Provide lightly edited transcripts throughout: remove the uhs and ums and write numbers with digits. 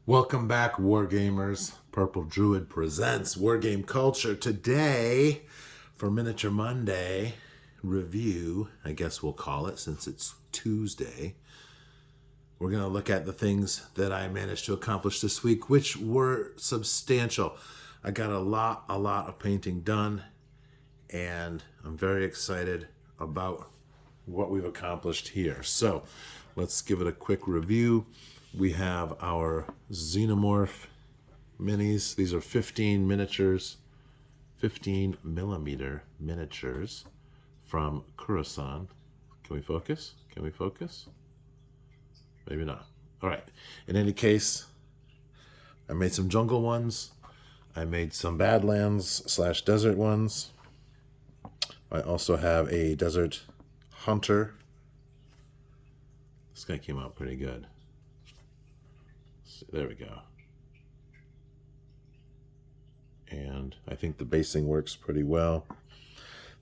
Welcome back, Wargamers. Purple Druid presents Wargame Culture. Today, for Miniature Monday review, I guess we'll call it since it's Tuesday, we're going to look at the things that I managed to accomplish this week, which were substantial. I got a lot of painting done, and I'm very excited about what we've accomplished here. So let's give it a quick review. We have our Xenomorph minis. These are 15 miniatures, 15 millimeter miniatures from Coruscant. Can we focus? Can we focus? Maybe not. All right. In any case, I made some jungle ones. I made some Badlands/desert ones. I also have a Desert Hunter. This guy came out pretty good. There we go. And I think the basing works pretty well.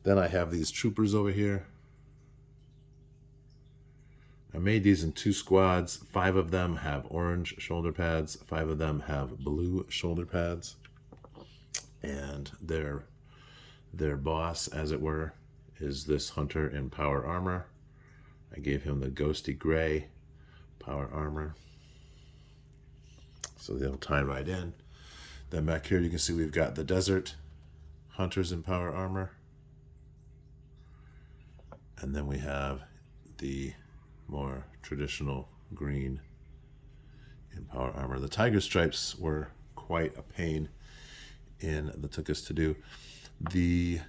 Then I have these troopers over here. I made these in 2 squads. 5 of them have orange shoulder pads. 5 of them have blue shoulder pads. And their boss, as it were, is this hunter in power armor. I gave him the ghosty gray power armor, so they'll tie right in. Then back here you can see we've got the desert hunters in power armor. And then we have the more traditional green in power armor. The tiger stripes were quite a pain in the Tukas to do. The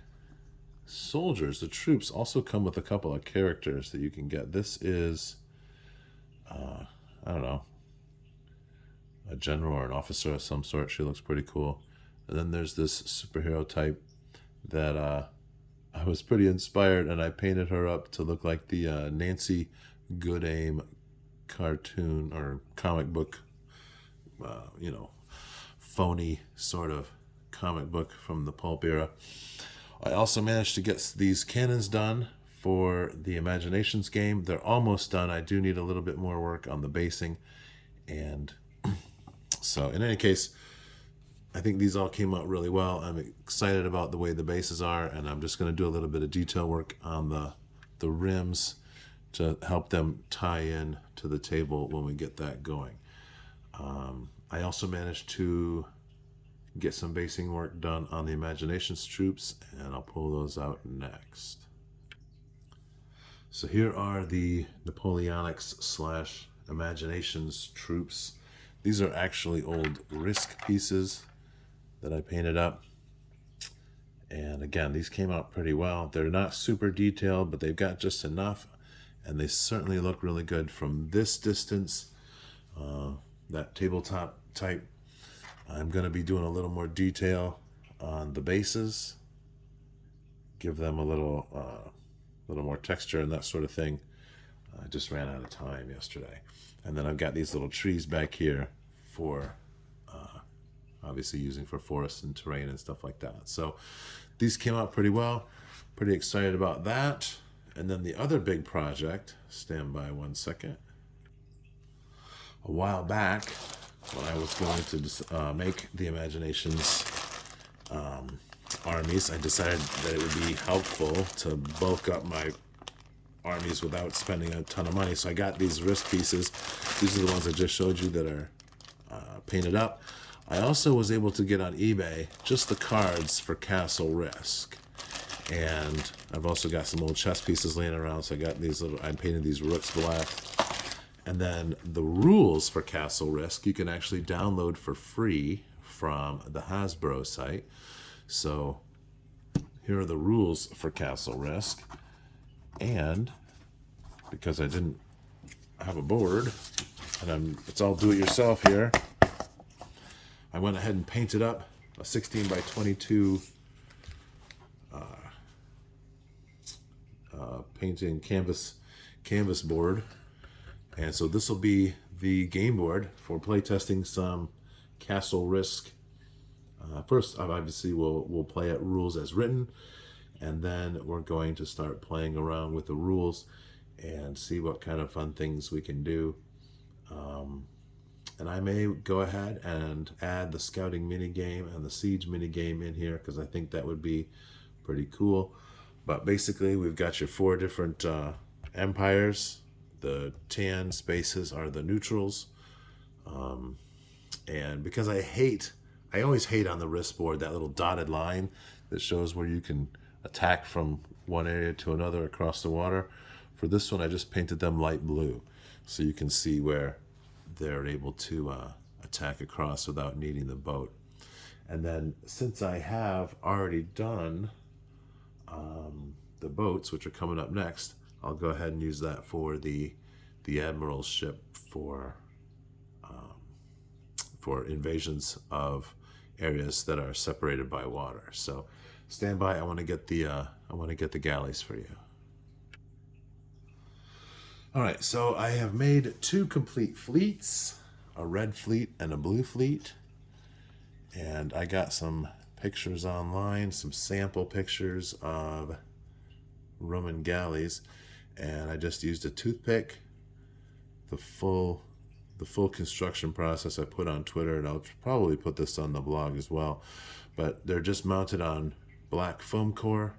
soldiers, the troops, also come with a couple of characters that you can get. This is, I don't know, a general or an officer of some sort. She looks pretty cool. And then there's this superhero type that I was pretty inspired, and I painted her up to look like the Nancy Good-Aim cartoon or comic book, phony sort of comic book from the pulp era. I also managed to get these cannons done for the Imaginations game. They're almost done. I do need a little bit more work on the basing. And so in any case, I think these all came out really well. I'm excited about the way the bases are, and I'm just going to do a little bit of detail work on the rims to help them tie in to the table when we get that going. I also managed to get some basing work done on the Imaginations troops, and I'll pull those out next. So here are the Napoleonics / Imaginations troops. These are actually old Risk pieces that I painted up. And again, these came out pretty well. They're not super detailed, but they've got just enough, and they certainly look really good from this distance. That tabletop type. I'm going to be doing a little more detail on the bases, give them a little more texture and that sort of thing. I just ran out of time yesterday. And then I've got these little trees back here for obviously using for forests and terrain and stuff like that. So these came out pretty well. Pretty excited about that. And then the other big project, stand by 1 second. A while back, when I was going to make the Imaginations armies, I decided that it would be helpful to bulk up my armies without spending a ton of money. So I got these Risk pieces. These are the ones I just showed you that are painted up. I also was able to get on eBay just the cards for Castle Risk. And I've also got some old chess pieces laying around. So I got these I painted these rooks black. And then the rules for Castle Risk, you can actually download for free from the Hasbro site. So here are the rules for Castle Risk. And because I didn't have a board, and it's all do-it-yourself here, I went ahead and painted up a 16 by 22 painting canvas board. And so this will be the game board for playtesting some Castle Risk. First, obviously, we'll play at rules as written, and then we're going to start playing around with the rules and see what kind of fun things we can do. And I may go ahead and add the scouting minigame and the siege minigame in here because I think that would be pretty cool. But basically, we've got your 4 different empires. The tan spaces are the neutrals. And because I always hate on the risk board that little dotted line that shows where you can attack from one area to another across the water. For this one, I just painted them light blue so you can see where they're able to attack across without needing the boat. And then since I have already done the boats, which are coming up next, I'll go ahead and use that for the Admiral's ship for invasions of areas that are separated by water. So stand by. I want to get the galleys for you. All right, so I have made 2 complete fleets, a red fleet and a blue fleet. And I got some pictures online, some sample pictures of Roman galleys, and I just used a toothpick. The full construction process I put on Twitter, and I'll probably put this on the blog as well. But they're just mounted on black foam core.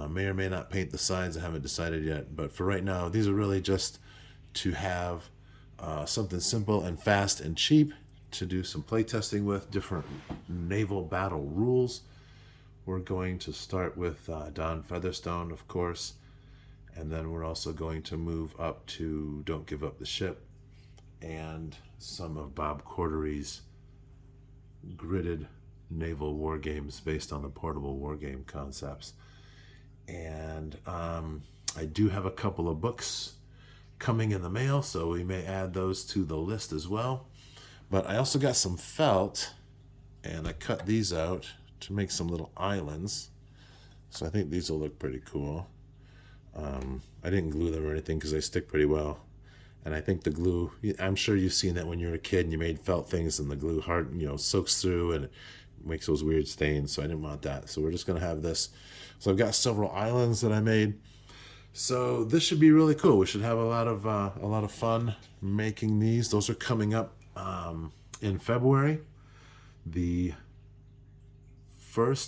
May or may not paint the sides. I haven't decided yet. But for right now, these are really just to have something simple and fast and cheap to do some playtesting with different naval battle rules. We're going to start with Don Featherstone, of course. And then we're also going to move up to Don't Give Up the Ship and some of Bob Corddry's gridded naval war games based on the portable war game concepts. And I do have a couple of books coming in the mail, so we may add those to the list as well. But I also got some felt, and I cut these out to make some little islands. So I think these will look pretty cool. I didn't glue them or anything because they stick pretty well. And I think the glue, I'm sure you've seen that when you were a kid and you made felt things and the glue soaks through and it makes those weird stains. So I didn't want that. So we're just going to have this. So I've got several islands that I made. So this should be really cool. We should have a lot of fun making these. Those are coming up in February. The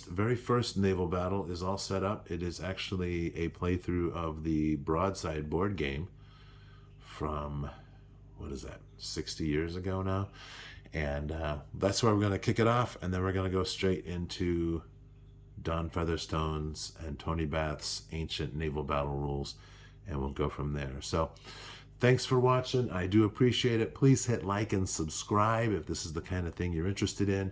very first naval battle is all set up. It is actually a playthrough of the Broadside board game from, 60 years ago now. And that's where we're going to kick it off. And then we're going to go straight into Don Featherstone's and Tony Bath's ancient naval battle rules. And we'll go from there. So thanks for watching. I do appreciate it. Please hit like and subscribe if this is the kind of thing you're interested in.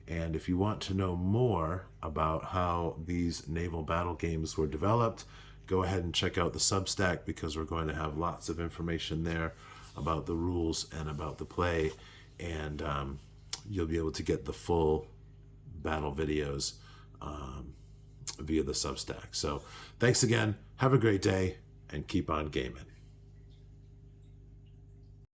And if you want to know more about how these naval battle games were developed, go ahead and check out the Substack because we're going to have lots of information there about the rules and about the play. And you'll be able to get the full battle videos via the Substack. So thanks again. Have a great day and keep on gaming.